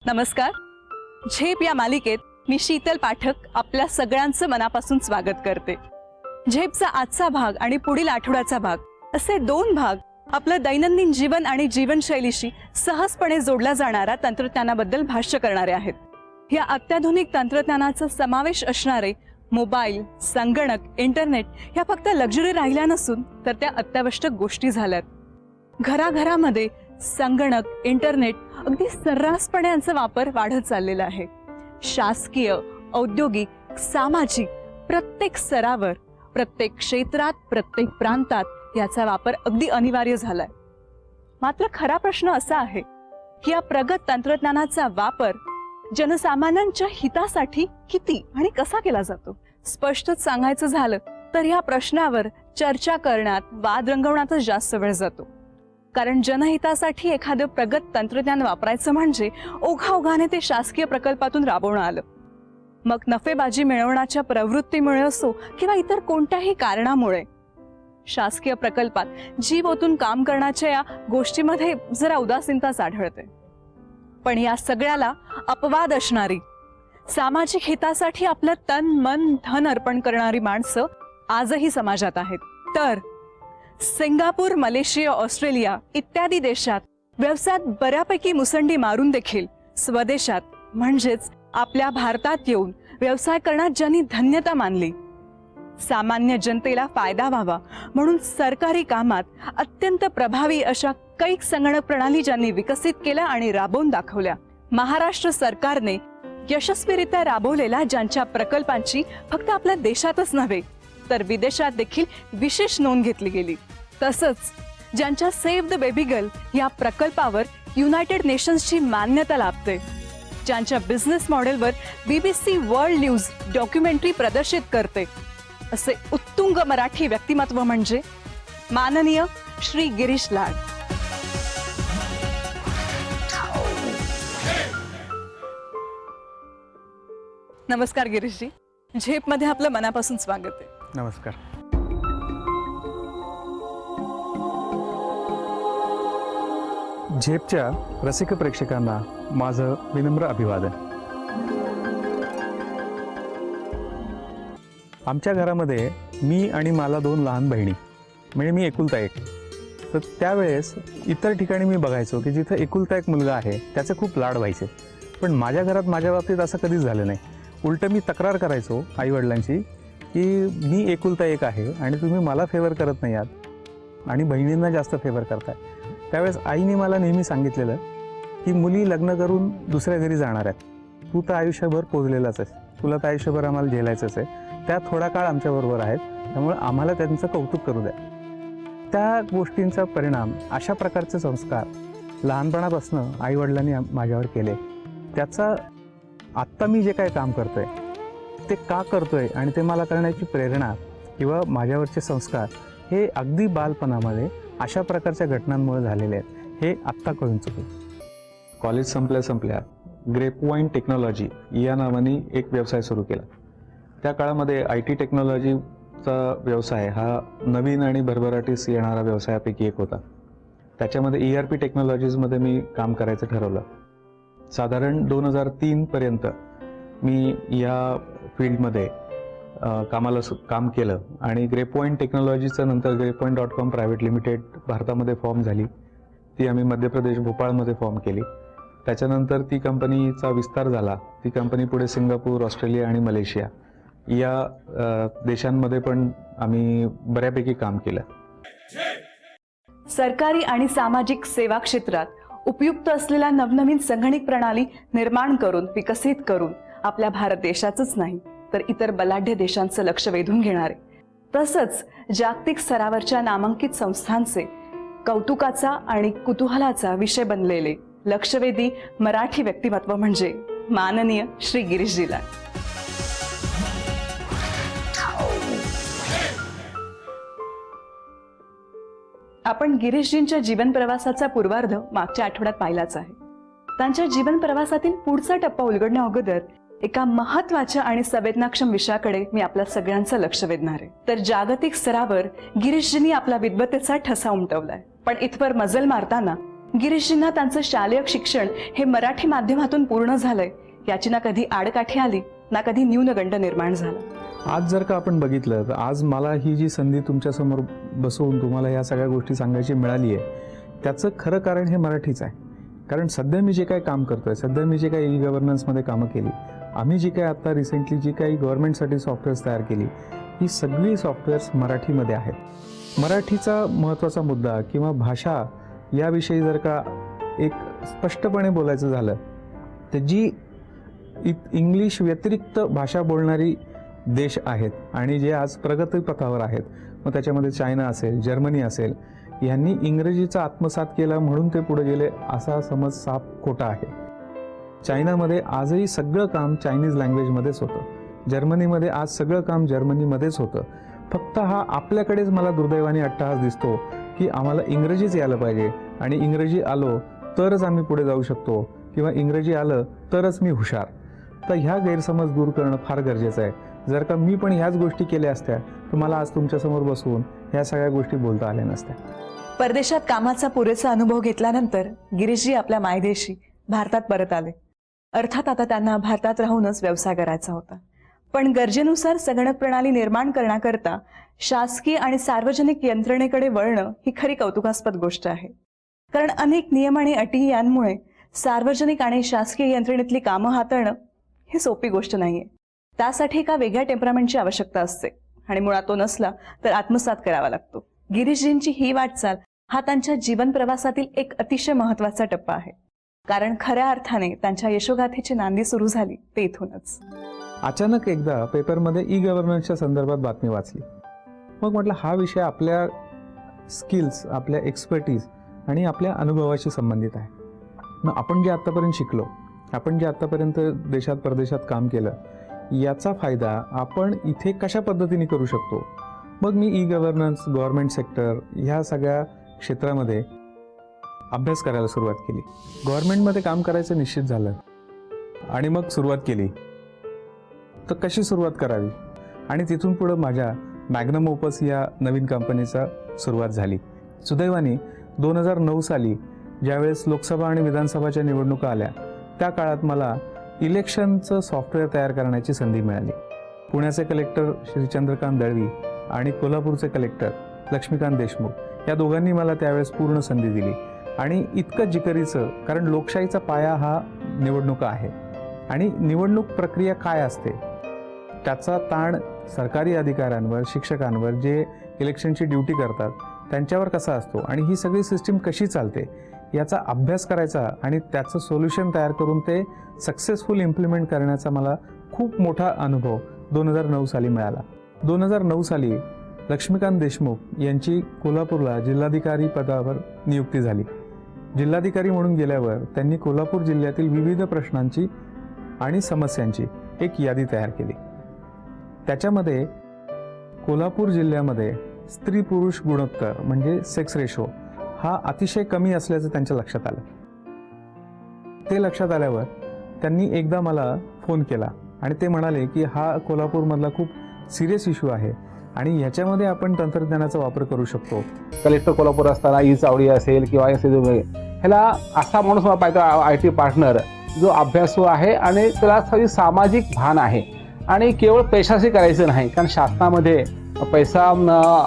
नमस्कार. झेप या मालिकेत मी शीतल पाठक आपल्या सगळ्यांचं मनापासून स्वागत करते. झेपचा आजचा भाग आणि पुढील आठवड्याचा भाग असे दोन भाग आपलं दैनंदिन जीवन आणि जीवनशैलीशी सहजपणे जोडला जाणारा तंत्रज्ञानाबद्दल भाष्य करणारे आहेत. या अत्याधुनिक तंत्रज्ञानाचा समावेश असणारे मोबाईल, संगणक, इंटरनेट ह्या फक्त लक्झरी राहिल्या नसून तर त्या अत्यावश्यक गोष्टी झाल्यात. घराघरामध्ये संगणक, इंटरनेट अगदी सर्रासपणे यांचा वापर वाढत चाललेला आहे. शासकीय, औद्योगिक, सामाजिक प्रत्येक स्तरावर, प्रत्येक क्षेत्रात, प्रत्येक प्रांतात याचा वापर अगदी अनिवार्य झालाय. मात्र खरा प्रश्न असा आहे की या प्रगत तंत्रज्ञानाचा वापर जनसामान्यांच्या हितासाठी किती आणि कसा केला जातो. स्पष्टच सांगायचं झालं तर या प्रश्नावर चर्चा करण्यात, वाद रंगवण्यातच जास्त वेळ जातो. कारण जनहितासाठी एखादं प्रगत तंत्रज्ञान वापरायचं म्हणजे ओघाओघाने ते शासकीय प्रकल्पातून राबवणं आलं. मग नफेबाजी मिळवण्याच्या प्रवृत्तीमुळे असो किंवा इतर कोणत्याही कारणामुळे शासकीय प्रकल्पात जीव ओतून काम करण्याच्या या गोष्टीमध्ये जरा उदासीनताच आढळते. पण या सगळ्याला अपवाद असणारी, सामाजिक हितासाठी आपलं तन मन धन अर्पण करणारी माणसं आजही समाजात आहेत. तर सिंगापूर, मलेशिया, ऑस्ट्रेलिया इत्यादी देशात व्यवसायात बऱ्यापैकी मुसंडी मारून देखील स्वदेशात म्हणजेच आपल्या भारतात येऊन व्यवसाय करण्यात ज्यांनी धन्यता मानली, सामान्य जनतेला फायदा व्हावा म्हणून सरकारी कामात अत्यंत प्रभावी अशा कैक संगणक प्रणाली ज्यांनी विकसित केल्या आणि राबवून दाखवल्या, महाराष्ट्र सरकारने यशस्वीरित्या राबवलेल्या ज्यांच्या प्रकल्पांची फक्त आपल्या देशातच नव्हे तर विदेशात देखील विशेष नोंद घेतली गेली, तसंच ज्यांच्या सेव्ह द बेबी गर्ल या प्रकल्पावर युनायटेड नेशन्सची मान्यता लाभते, ज्यांच्या बिझनेस मॉडेलवर BBC वर्ल्ड न्यूज डॉक्युमेंटरी प्रदर्शित करते, असे उत्तुंग मराठी व्यक्तिमत्व म्हणजे माननीय श्री गिरीश लाड. नमस्कार गिरीशजी, झेपमध्ये आपलं मनापासून स्वागत आहे. नमस्कार. झेपच्या रसिक प्रेक्षकांना माझं विनम्र अभिवादन. आमच्या घरामध्ये मी आणि मला दोन लहान बहिणी, म्हणजे मी एकुलता एक. तर त्यावेळेस इतर ठिकाणी मी बघायचो की जिथं एकुलता एक मुलगा आहे त्याचे खूप लाड व्हायचे. पण माझ्या घरात माझ्या बाबतीत असं कधीच झालं नाही. उलटं मी तक्रार करायचो आईवडिलांची की मी एकुलता एक आहे आणि तुम्ही मला फेवर करत नाही आहात आणि बहिणींना जास्त फेवर करताय. त्यावेळेस आईने मला नेहमी सांगितलेलं की मुली लग्न करून दुसऱ्या घरी जाणार आहेत, तू तर आयुष्यभर पोचलेलाच आहेस, तुला तर आयुष्यभर आम्हाला झेलायचंच आहे, त्या थोडा काळ आमच्याबरोबर आहेत, त्यामुळे आम्हाला त्यांचं कौतुक करू द्या. त्या गोष्टींचा परिणाम, अशा प्रकारचे संस्कार लहानपणापासून आईवडिलांनी माझ्यावर केले. त्याचा आत्ता मी जे काय काम करतोय ते का करतोय आणि ते मला करण्याची प्रेरणा किंवा माझ्यावरचे संस्कार हे अगदी बालपणामध्ये अशा प्रकारच्या घटनांमुळे झालेले आहेत, हे आत्ता कळून चुकलं. कॉलेज संपल्या ग्रेपवाईन टेक्नॉलॉजी या नावाने एक व्यवसाय सुरू केला. त्या काळामध्ये IT टेक्नॉलॉजीचा व्यवसाय हा नवीन आणि भरभराटीस येणारा व्यवसायापैकी एक होता. त्याच्यामध्ये ERP टेक्नॉलॉजीजमध्ये मी काम करायचं ठरवलं. साधारण 2003 पर्यंत मी या फील्डमध्ये काम केलं आणि ग्रेपवाईन टेक्नॉलॉजीचं नंतर grapevine.com प्रायव्हेट लिमिटेड भारतामध्ये फॉर्म झाली. ती आम्ही मध्य प्रदेश भोपाळमध्ये फॉर्म केली. त्याच्यानंतर ती कंपनीचा विस्तार झाला. ती कंपनी पुढे सिंगापूर, ऑस्ट्रेलिया आणि मलेशिया या देशांमध्ये पण आम्ही बऱ्यापैकी काम केलं. सरकारी आणि सामाजिक सेवा क्षेत्रात उपयुक्त असलेल्या नवनवीन संगणक प्रणाली निर्माण करून, विकसित करून आपल्या भारत देशाचंच नाही तर इतर बलाढ्य देशांचं लक्ष वेधून घेणारे, तसंच जागतिक स्तरावरच्या नामांकित संस्थांचे कौतुकाचा आणि कुतूहलाचा विषय बनलेले लक्षवेधी मराठी व्यक्तिमत्व म्हणजे माननीय श्री गिरीशजी लाड. आपण गिरीशजींच्या जीवन प्रवासाचा पूर्वार्ध मागच्या आठवड्यात पाहिलाच आहे. त्यांच्या जीवन प्रवासातील पुढचा टप्पा उलगडण्या अगोदर एका महत्त्वाच्या आणि संवेदनाक्षम विषयाकडे मी आपल्या सगळ्यांचं लक्ष वेधणार आहे. तर जागतिक स्तरावर गिरीशजींनी आपला विद्वत्तेचा ठसा उमटवलाय, पण इथवर मजल मारताना गिरीशजींना त्यांचं शालेय शिक्षण हे मराठी माध्यमातून पूर्ण झालंय याची ना कधी आडकाठी आली ना कधी न्यूनगंड निर्माण झाला। आज जर का आपण बघितलं तर आज मला ही जी संधी तुमच्यासमोर बसवून तुम्हाला ह्या सगळ्या गोष्टी सांगायची मिळाली आहे त्याचं खरं कारण हे मराठीच आहे। कारण सध्या मी जे काही काम करतोय, सध्या मी जे काही ई गव्हर्नन्समध्ये कामं केली, आम्ही जी काही आता रिसेंटली जी काही गव्हर्नमेंटसाठी सॉफ्टवेअर्स तयार केली, ही सगळी सॉफ्टवेअर्स मराठीमध्ये आहेत। मराठीचा महत्त्वाचा मुद्दा किंवा भाषा याविषयी जर का एक स्पष्टपणे बोलायचं झालं तर जी इंग्लिश व्यतिरिक्त भाषा बोलणारी देश आहेत आणि जे आज प्रगतीपथावर आहेत, मग त्याच्यामध्ये चायना असेल, जर्मनी असेल, यांनी इंग्रजीचा आत्मसात केला म्हणून ते पुढे गेले असा समज साफ खोटा आहे। चायनामध्ये आजही सगळं काम चायनीज लँग्वेजमध्येच होतं, जर्मनीमध्ये आज सगळं काम जर्मनीमध्येच होतं। फक्त हा आपल्याकडेच मला दुर्दैवाने अट्टहास दिसतो की आम्हाला इंग्रजीच यायला पाहिजे आणि इंग्रजी आलो तरच आम्ही पुढे जाऊ शकतो किंवा इंग्रजी आलं तरच मी हुशार। तर ह्या गैरसमज दूर करणं फार गरजेचं आहे। जर का मी पण ह्याच गोष्टी केल्या असत्या तर मला आज तुमच्यासमोर बसवून ह्या सगळ्या गोष्टी बोलता आल्या नसत्या। परदेशात कामाचा पुरेसा अनुभव घेतल्यानंतर गिरीशजी आपल्या मायदेशी भारतात परत आले। अर्थात आता त्यांना भारतात राहूनच व्यवसाय करायचा होता, पण गरजेनुसार संगणक प्रणाली निर्माण करण्याकरता शासकीय आणि सार्वजनिक यंत्रणेकडे वळणं ही खरी कौतुकास्पद गोष्ट आहे। कारण अनेक नियम आणि अटी यांमुळे सार्वजनिक आणि शासकीय यंत्रणेतली कामं हाताळणं ही सोपी गोष्ट नाहीये। त्यासाठी एका वेगळ्या टेम्परामेंटची आवश्यकता असते आणि मुळात तो नसला तर आत्मसात करावा लागतो। गिरीशजींची ही वाटचाल हा त्यांच्या जीवन प्रवासातील एक अतिशय महत्त्वाचा टप्पा आहे, कारण खऱ्या अर्थाने त्यांच्या यशोगाथेची नांदी सुरू झाली ते इथूनच। अचानक एकदा पेपरमध्ये ई गव्हर्नन्सच्या संदर्भात बातमी वाचली। मग म्हटलं हा विषय आपल्या स्किल्स, आपल्या एक्सपर्टीज आणि आपल्या अनुभवाशी संबंधित आहे। मग आपण जे आत्तापर्यंत शिकलो, आपण जे आत्तापर्यंत देशात परदेशात काम केलं, याचा फायदा आपण इथे कशा पद्धतीने करू शकतो। मग मी ई गव्हर्नन्स, गव्हर्नमेंट सेक्टर ह्या सगळ्या क्षेत्रामध्ये अभ्यास करायला सुरुवात केली। गव्हर्नमेंटमध्ये काम करायचं निश्चित झालं आणि मग सुरुवात केली तर कशी सुरुवात करावी आणि तिथून पुढं माझ्या मॅग्नम ओपस या नवीन कंपनीचा सुरुवात झाली। सुदैवाने 2009 साली ज्यावेळेस लोकसभा आणि विधानसभाच्या निवडणुका आल्या त्या काळात मला इलेक्शनचं सॉफ्टवेअर तयार करण्याची संधी मिळाली। पुण्याचे कलेक्टर श्री चंद्रकांत दळवी आणि कोल्हापूरचे कलेक्टर लक्ष्मीकांत देशमुख या दोघांनी मला त्यावेळेस पूर्ण संधी दिली आणि इतकं जिकरीचं, कारण लोकशाहीचा पाया हा निवडणुका आहे आणि निवडणूक प्रक्रिया काय असते त्याचा ताण सरकारी अधिकाऱ्यांवर, शिक्षकांवर जे इलेक्शनची ड्युटी करतात त्यांच्यावर कसा असतो आणि ही सगळी सिस्टीम कशी चालते याचा अभ्यास करायचा आणि त्याचं सोल्युशन तयार करून ते सक्सेसफुल इम्प्लिमेंट करण्याचा मला खूप मोठा अनुभव 2009 साली मिळाला। 2009 साली लक्ष्मीकांत देशमुख यांची कोल्हापूरला जिल्हाधिकारी पदावर नियुक्ती झाली। जिल्हाधिकारी म्हणून गेल्यावर त्यांनी कोल्हापूर जिल्ह्यातील विविध प्रश्नांची आणि समस्यांची एक यादी तयार केली। त्याच्यामध्ये कोल्हापूर जिल्ह्यामध्ये स्त्री पुरुष गुणोत्तर म्हणजे सेक्स रेशो हा अतिशय कमी असल्याचं त्यांच्या लक्षात आलं। ते लक्षात आल्यावर त्यांनी एकदा मला फोन केला आणि ते म्हणाले की हा कोल्हापूरमधला खूप सिरियस इश्यू आहे आणि ह्याच्यामध्ये आपण तंत्रज्ञानाचा वापर करू शकतो। कलेक्टर कोल्हापूर असताना ई चावडी असेल किंवा ह्याला असा माणूस मला पाहिजे IT पार्टनर जो अभ्यासू आहे आणि त्याला सगळी सामाजिक भान आहे आणि केवळ पैशाशी करायचं नाही, कारण शासनामध्ये पैसा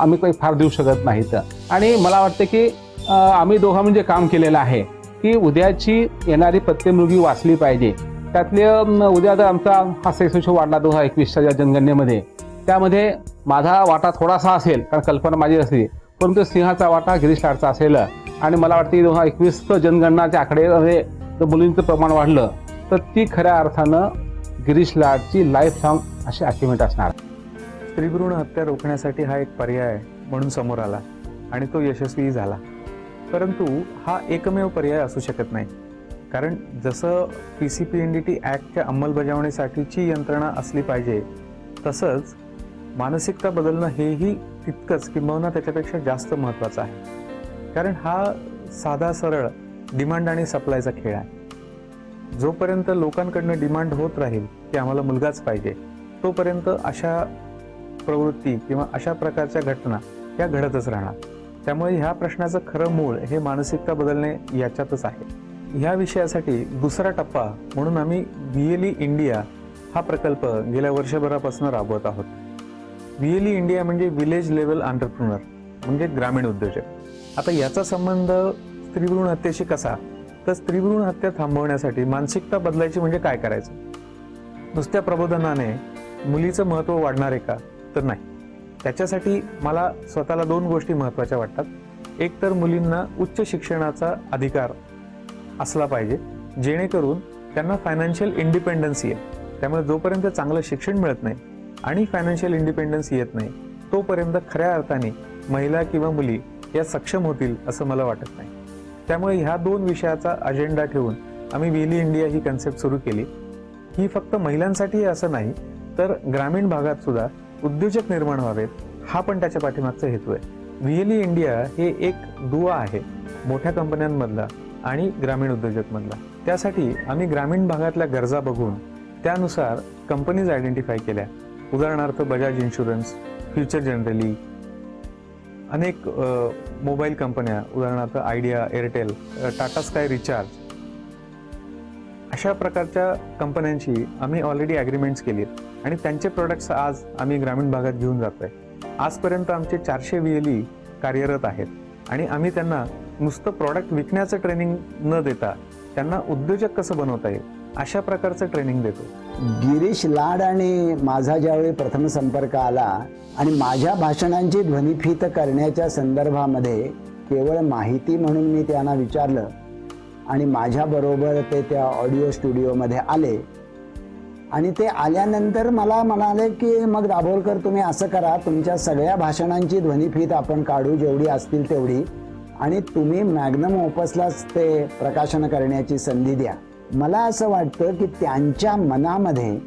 आम्ही काही फार देऊ शकत नाहीत। आणि मला वाटतं की आम्ही दोघांनी म्हणजे काम केलेलं आहे की उद्याची येणारी प्रत्येक वाचली पाहिजे। त्यातले उद्या जर आमचा हा सेक्स रेशो वाढला 2021च्या जनगणनेमध्ये, त्यामध्ये माझा वाटा थोडासा असेल कारण कल्पना माझी असली, परंतु सिंहाचा वाटा गिरीश लाडचा असेल आणि मला वाटतं 2021 जनगणनाच्या आकडेमध्ये जर मुलींचं प्रमाण वाढलं तर ती खऱ्या अर्थानं गिरीश लाडची लाईफ लॉंग अशी अचिव्हमेंट असणार। स्त्रीभ्रूण हत्या रोखण्यासाठी हा एक पर्याय म्हणून समोर आला आणि तो यशस्वीही झाला। परंतु हा एकमेव पर्याय असू शकत नाही, कारण जसं PCPNDT ॲक्टच्या अंमलबजावणीसाठीची यंत्रणा असली पाहिजे तसंच मानसिकता बदलणं हेही तितकंच किंबहुना त्याच्यापेक्षा जास्त महत्त्वाचं आहे। कारण हा साधा सरळ डिमांड आणि सप्लायचा खेळ आहे। जोपर्यंत लोकांकडनं डिमांड होत राहील की आम्हाला मुलगाच पाहिजे, तोपर्यंत अशा प्रवृत्ती किंवा अशा प्रकारच्या घटना या घडतच राहणार। त्यामुळे ह्या प्रश्नाचं खरं मूळ हे मानसिकता बदलणे याच्यातच आहे. ह्या विषयासाठी दुसरा टप्पा म्हणून आम्ही VLE इंडिया हा प्रकल्प गेल्या वर्षभरापासून राबवत आहोत. VLE इंडिया म्हणजे विलेज लेवल एंटरप्रेन्योर, म्हणजे ग्रामीण उद्योजक. आता याचा संबंध स्त्रीभ्रूण हत्येशी कसा? तर स्त्रीभ्रूण हत्या थांबवण्यासाठी मानसिकता बदलायची म्हणजे काय करायचं? नुसत्या प्रबोधनाने मुलीचं महत्त्व वाढणार आहे का? तर नाही. त्याच्यासाठी मला स्वतःला 2 गोष्टी महत्त्वाच्या वाटतात. एक तर मुलींना उच्च शिक्षणाचा अधिकार असला पाहिजे, जेणेकरून त्यांना फायनान्शियल इंडिपेंडन्स येईल. त्यामुळे जोपर्यंत चांगलं शिक्षण मिळत नाही आणि फायनान्शियल इंडिपेंडन्स येत नाही, तोपर्यंत खऱ्या अर्थाने महिला किंवा मुली या सक्षम होतील असं मला वाटत नाही. त्यामुळे ह्या 2 विषयाचा अजेंडा ठेवून आम्ही VLE इंडिया ही कन्सेप्ट सुरू केली. ही फक्त महिलांसाठी असं नाही, तर ग्रामीण भागात सुद्धा उद्योजक निर्माण व्हावेत, हा पण त्याच्या पाठीमागचा हेतू आहे. VLE इंडिया हे एक दुवा आहे मोठ्या कंपन्यांमधला आणि ग्रामीण उद्योजक मधला. त्यासाठी आम्ही ग्रामीण भागातल्या गरजा बघून त्यानुसार कंपनीज आयडेंटिफाय केल्या. उदाहरणार्थ बजाज इन्शुरन्स, फ्युचर जनरली, अनेक मोबाईल कंपन्या, उदाहरणार्थ idea, Airtel, Tata sky recharge, अशा प्रकारच्या कंपन्यांशी आम्ही ऑलरेडी ॲग्रीमेंट्स केली आहेत आणि त्यांचे प्रोडक्ट्स आज आम्ही ग्रामीण भागात घेऊन जातोय. आजपर्यंत आमचे 400 VLE कार्यरत आहेत आणि आम्ही त्यांना नुसतं प्रॉडक्ट विकण्याचं ट्रेनिंग न देता त्यांना उद्योजक कसं बनवता येईल अशा प्रकारचं ट्रेनिंग देतो. गिरीश लाड आणि माझा ज्यावेळी प्रथम संपर्क आला आणि माझ्या भाषणांची ध्वनिफीत करण्याच्या संदर्भामध्ये केवळ माहिती म्हणून मी त्यांना विचारलं आणि माझ्याबरोबर ते त्या ऑडिओ स्टुडिओमध्ये आले आणि ते आल्यानंतर मला म्हणाले की मग दाभोलकर तुम्ही असं करा, तुमच्या सगळ्या भाषणांची ध्वनिफीत आपण काढू जेवढी असतील तेवढी आणि तुम्ही मॅग्नम ओपसलाच ते प्रकाशन करण्याची संधी द्या. मला असं वाटतं की त्यांच्या मनामध्ये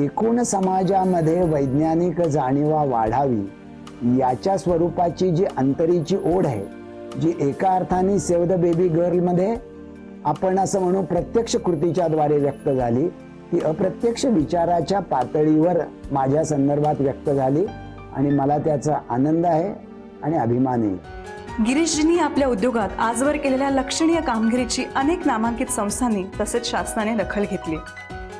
एकूण समाजामध्ये वैज्ञानिक जाणीवा वाढावी याच्या स्वरूपाची जी अंतरीची ओढ आहे, जी एका अर्थाने सेव्ह द बेबी गर्लमध्ये आपण असं म्हणू प्रत्यक्ष कृतीच्या द्वारे व्यक्त झाली, ती अप्रत्यक्ष विचाराच्या पातळीवर माझ्या संदर्भात व्यक्त झाली आणि मला त्याचा आनंद आहे आणि अभिमानही. गिरीशजींनी आपल्या उद्योगात आजवर केलेल्या लक्षणीय कामगिरीची अनेक नामांकित संस्थांनी तसेच शासनाने दखल घेतली.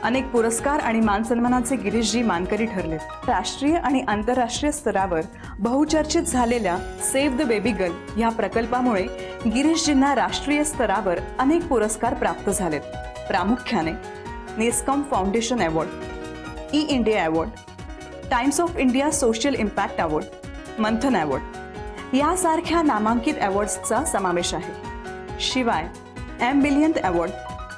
अनेक पुरस्कार आणि मानसन्मानाचे गिरीशजी मानकरी ठरले. राष्ट्रीय आणि आंतरराष्ट्रीय स्तरावर बहुचर्चित झालेल्या सेव्ह द बेबी गर्ल या प्रकल्पामुळे गिरीशजींना राष्ट्रीय स्तरावर अनेक पुरस्कार प्राप्त झालेत. प्रामुख्याने NASSCOM foundation award, E-India award, times of India social impact award, Manthan award यासारख्या नामांकित अवॉर्ड्सचा समावेश आहे. शिवाय M-बिलियन्थ अवॉर्ड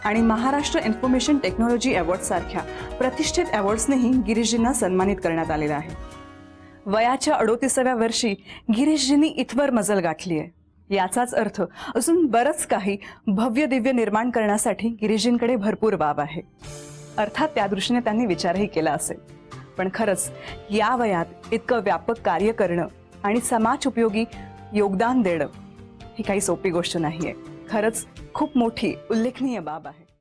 आणि महाराष्ट्र इन्फॉर्मेशन टेक्नॉलॉजी अवॉर्ड सारख्या प्रतिष्ठित अवॉर्ड्सनेही गिरीशजींना सन्मानित करण्यात आलेलं आहे. वयाच्या 38व्या वर्षी गिरीशजींनी इथवर मजल गाठली आहे. याचाच अर्थ अजून बरंच काही भव्य दिव्य निर्माण करण्यासाठी गिरीशजींकडे भरपूर वाव आहे. अर्थात त्या दृष्टीने त्यांनी विचारही केला असेल, पण खरंच या वयात इतकं व्यापक कार्य करणं आणि समाज उपयोगी योगदान देणं ही काही सोपी गोष्ट नाहीये. खरंच खूप मोठी उल्लेखनीय बाब आहे.